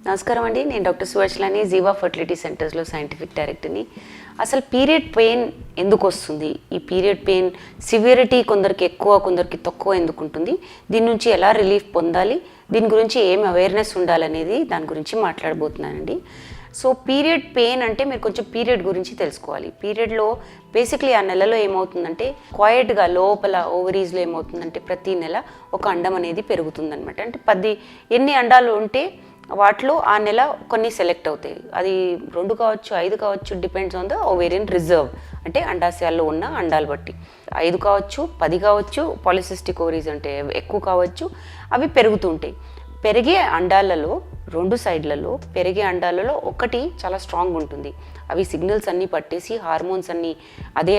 నమస్కారం అండి. నేను డాక్టర్ సువర్చలాని, జీవా ఫర్టిలిటీ సెంటర్స్లో సైంటిఫిక్ డైరెక్టర్ని. అసలు పీరియడ్ పెయిన్ ఎందుకు వస్తుంది? ఈ పీరియడ్ పెయిన్ సివియరిటీ కొందరికి ఎక్కువ, కొందరికి తక్కువ ఎందుకు ఉంటుంది? దీని నుంచి ఎలా రిలీఫ్ పొందాలి? దీని గురించి ఏం అవేర్నెస్ ఉండాలనేది దాని గురించి మాట్లాడబోతున్నానండి. సో పీరియడ్ పెయిన్ అంటే మీరు కొంచెం పీరియడ్ గురించి తెలుసుకోవాలి. పీరియడ్లో బేసిక్లీ ఆ నెలలో ఏమవుతుందంటే క్వైట్గా లోపల ఓవరీస్లో ఏమవుతుందంటే ప్రతి నెల ఒక అండం అనేది పెరుగుతుందనమాట. అంటే ఎన్ని అండాలు ఉంటే వాటిలో ఆ నెల కొన్ని సెలెక్ట్ అవుతాయి. అది 2 కావచ్చు, 5 కావచ్చు, depends on the ovarian reserve, అంటే అండాశయాల్లో ఉన్న అండాలు బట్టి 5 కావచ్చు, 10 కావచ్చు. పాలిసిస్టిక్ ఓవరీస్ అంటే ఎక్కువ కావచ్చు. అవి పెరుగుతుంటాయి. పెరిగే అండాలలో 2 సైడ్లలో పెరిగే అండాలలో ఒకటి చాలా స్ట్రాంగ్ ఉంటుంది. అవి సిగ్నల్స్ అన్నీ పట్టేసి హార్మోన్స్ అన్నీ అదే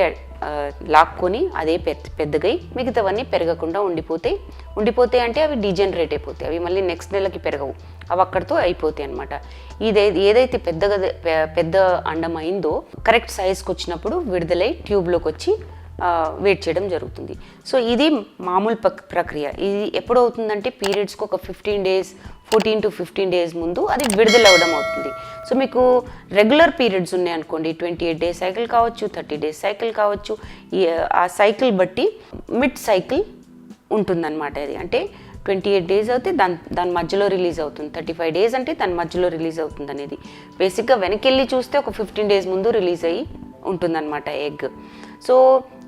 లాక్కొని అదే పెద్దగై మిగతావన్నీ పెరగకుండా ఉండిపోతాయి అంటే అవి డీజనరేట్ అయిపోతాయి. అవి మళ్ళీ నెక్స్ట్ నెలకి పెరగవు, అవి అక్కడితో అయిపోతాయి అనమాట. ఏదైతే పెద్ద అండం అయిందో కరెక్ట్ సైజ్కి వచ్చినప్పుడు విడుదలై ట్యూబ్లోకి వచ్చి వెయిట్ చేయడం జరుగుతుంది. సో ఇది మామూలు ప్రక్రియ. ఇది ఎప్పుడు అవుతుందంటే పీరియడ్స్కి ఒక 14 to 15 days ముందు అది విడుదల అవ్వడం అవుతుంది. సో మీకు రెగ్యులర్ పీరియడ్స్ ఉన్నాయనుకోండి, 28 days సైకిల్ కావచ్చు, 30 days సైకిల్ కావచ్చు. ఆ సైకిల్ బట్టి మిడ్ సైకిల్ ఉంటుందన్నమాట. ఇది అంటే 28 days అయితే దాని మధ్యలో రిలీజ్ అవుతుంది, 35 days అంటే దాని మధ్యలో రిలీజ్ అవుతుంది అనేది. బేసిక్గా వెనకెళ్ళి చూస్తే ఒక 15 days ముందు రిలీజ్ అయ్యి ఉంటుందన్నమాట ఎగ్. సో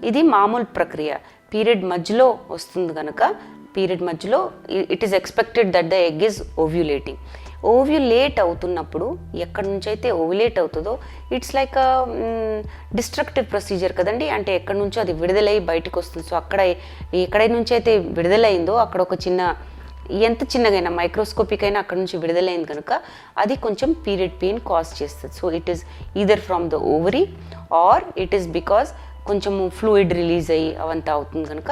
ఇది మామూలు ప్రక్రియ. పీరియడ్ మధ్యలో వస్తుంది కనుక పీరియడ్ మధ్యలో it is expected that the egg is ovulating. Ovulate అవుతున్నప్పుడు ఎక్కడి నుంచి అయితే ఓవ్యులేట్ అవుతుందో ఇట్స్ లైక్ డిస్ట్రక్టివ్ ప్రొసీజర్ కదండి. అంటే ఎక్కడి నుంచో అది విడుదలై బయటకు వస్తుంది. సో ఎక్కడి నుంచి అయితే విడుదలైందో అక్కడ ఒక ఎంత చిన్నగైనా మైక్రోస్కోపిక్ అయినా అక్కడ నుంచి విడుదలైంది కనుక అది కొంచెం పీరియడ్ పెయిన్ కాజ్ చేస్తుంది. So it is either from the ovary or it is because కొంచెము ఫ్లూయిడ్ రిలీజ్ అయ్యి అవంతా అవుతుంది కనుక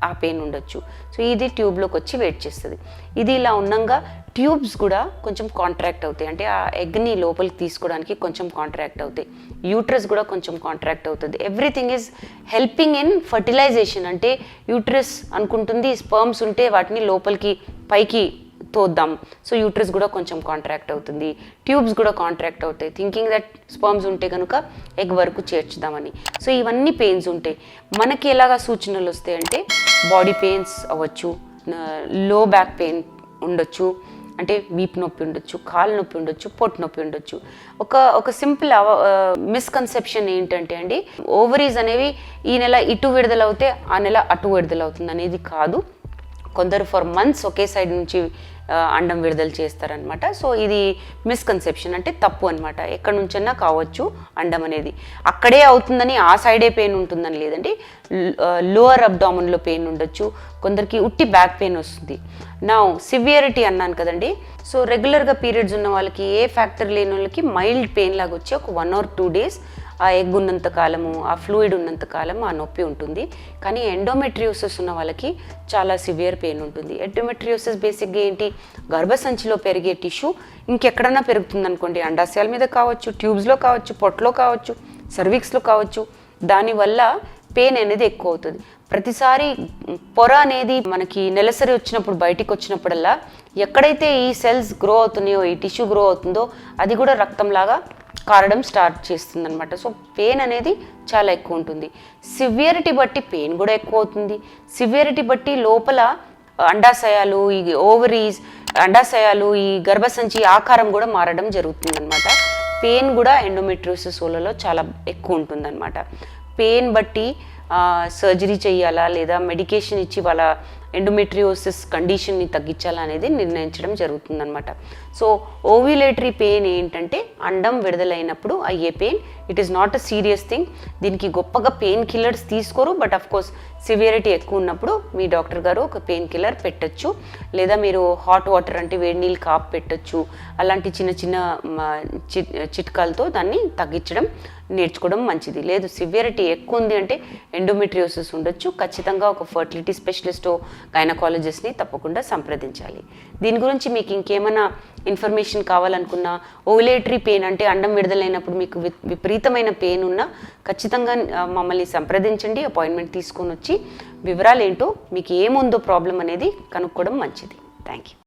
ఆ పెయిన్ ఉండొచ్చు. సో ఇది ట్యూబ్లోకి వచ్చి వెయిట్ చేస్తుంది. ఇది ఇలా ఉన్నంగా ట్యూబ్స్ కూడా కొంచెం కాంట్రాక్ట్ అవుతాయి, అంటే ఆ ఎగ్ని లోపలికి తీసుకోవడానికి కొంచెం కాంట్రాక్ట్ అవుతాయి. యూట్రస్ కూడా కొంచెం కాంట్రాక్ట్ అవుతుంది. Everything is helping in fertilization. అంటే యూట్రస్ అనుకుంటుంది స్పర్మ్స్ ఉంటే వాటిని లోపలికి పైకి తోద్దాం. సో యూట్రస్ కూడా కొంచెం కాంట్రాక్ట్ అవుతుంది, ట్యూబ్స్ కూడా కాంట్రాక్ట్ అవుతాయి, థింకింగ్ దట్ స్పర్మ్స్ ఉంటే కనుక ఎగ్ వరకు చేర్చుదామని. సో ఇవన్నీ పెయిన్స్ ఉంటాయి. మనకి ఎలాగా సూచనలు వస్తాయంటే బాడీ పెయిన్స్ అవ్వచ్చు, లో బ్యాక్ పెయిన్ ఉండొచ్చు, అంటే వీపు నొప్పి ఉండొచ్చు, కాలు నొప్పి ఉండొచ్చు, పొట్టు నొప్పి ఉండొచ్చు. ఒక సింపుల్ మిస్కన్సెప్షన్ ఏంటంటే అండి, ఓవరీస్ అనేవి ఈ నెల ఇటు విడుదలవుతే ఆ నెల అటు విడుదలవుతుంది అనేది కాదు. కొందరు ఫర్ మంత్స్ ఒకే సైడ్ నుంచి అండం విడుదల చేస్తారనమాట. సో ఇది మిస్కన్సెప్షన్, అంటే తప్పు అనమాట. ఎక్కడి నుంచైనా కావచ్చు అండం అనేది. అక్కడే అవుతుందని ఆ సైడే పెయిన్ ఉంటుందని లేదండి. లోవర్ అబ్డామిన్లో పెయిన్ ఉండొచ్చు, కొందరికి ఉట్టి బ్యాక్ పెయిన్ వస్తుంది. నా సివియరిటీ అన్నాను కదండి. సో రెగ్యులర్గా పీరియడ్స్ ఉన్న వాళ్ళకి, ఏ ఫ్యాక్టర్ లేని వాళ్ళకి మైల్డ్ పెయిన్ లాగా వచ్చి ఒక 1 or 2 days ఆ ఎగ్ ఉన్నంత కాలము, ఆ ఫ్లూయిడ్ ఉన్నంత కాలము ఆ నొప్పి ఉంటుంది. కానీ ఎండోమెట్రియోసిస్ ఉన్న వాళ్ళకి చాలా సివియర్ పెయిన్ ఉంటుంది. ఎండోమెట్రియోసిస్ బేసిక్గా ఏంటి, గర్భసంచిలో పెరిగే టిష్యూ ఇంకెక్కడన్నా పెరుగుతుంది అనుకోండి, అండాశయాల మీద కావచ్చు, ట్యూబ్స్లో కావచ్చు, పొట్టలో కావచ్చు, సర్విక్స్లో కావచ్చు. దానివల్ల పెయిన్ అనేది ఎక్కువ అవుతుంది. ప్రతిసారి పొర అనేది మనకి నెలసరి వచ్చినప్పుడు బయటికి వచ్చినప్పుడల్లా ఎక్కడైతే ఈ సెల్స్ గ్రో అవుతున్నాయో, ఈ టిష్యూ గ్రో అవుతుందో అది కూడా రక్తంలాగా కారడం స్టార్ట్ చేస్తుంది అనమాట. సో పెయిన్ అనేది చాలా ఎక్కువ ఉంటుంది. సివియరిటీ బట్టి పెయిన్ కూడా ఎక్కువ అవుతుంది. సివియరిటీ బట్టి లోపల అండాశయాలు, ఈ ఓవరీస్, అండాశయాలు, ఈ గర్భసంచి ఆకారం కూడా మారడం జరుగుతుంది అనమాట. పెయిన్ కూడా ఎండోమెట్రియోసిస్ వాళ్ళలో చాలా ఎక్కువ ఉంటుంది అనమాట. పెయిన్ బట్టి సర్జరీ చేయాలా లేదా మెడికేషన్ ఇచ్చి వాళ్ళ ఎండోమెట్రియోసిస్ కండిషన్ని తగ్గించాలా అనేది నిర్ణయించడం జరుగుతుందన్నమాట. సో ఓవ్యులేటరీ పెయిన్ ఏంటంటే అండం విడుదలైనప్పుడు అయ్యే pain. It is not a serious thing. దీనికి గొప్పగా పెయిన్ కిల్లర్స్ తీసుకోరు, బట్ అఫ్ కోర్స్ సివియరిటీ ఎక్కువ ఉన్నప్పుడు మీ డాక్టర్ గారు ఒక పెయిన్ కిల్లర్ పెట్టచ్చు, లేదా మీరు హాట్ వాటర్ అంటే వేడి నీళ్ళు కాపు పెట్టచ్చు. అలాంటి చిన్న చిన్న చిట్కాలతో దాన్ని తగ్గించడం నేర్చుకోవడం మంచిది. లేదు సివియరిటీ ఎక్కువ ఉంది అంటే ఎండోమెట్రియోసిస్ ఉండొచ్చు, ఖచ్చితంగా ఒక ఫర్టిలిటీ స్పెషలిస్టో గైనకాలజిస్ట్ని తప్పకుండా సంప్రదించాలి. దీని గురించి మీకు ఇంకేమైనా ఇన్ఫర్మేషన్ కావాలనుకున్నా, ఓవ్యులేటరీ పెయిన్ అంటే అండం విడుదలైనప్పుడు మీకు విపరీతమైన పెయిన్ ఉన్నా ఖచ్చితంగా మమ్మల్ని సంప్రదించండి. అపాయింట్మెంట్ తీసుకొని వచ్చి వివరాలు ఏంటో, మీకు ఏముందో ప్రాబ్లం అనేది కనుక్కోవడం మంచిది. Thank you.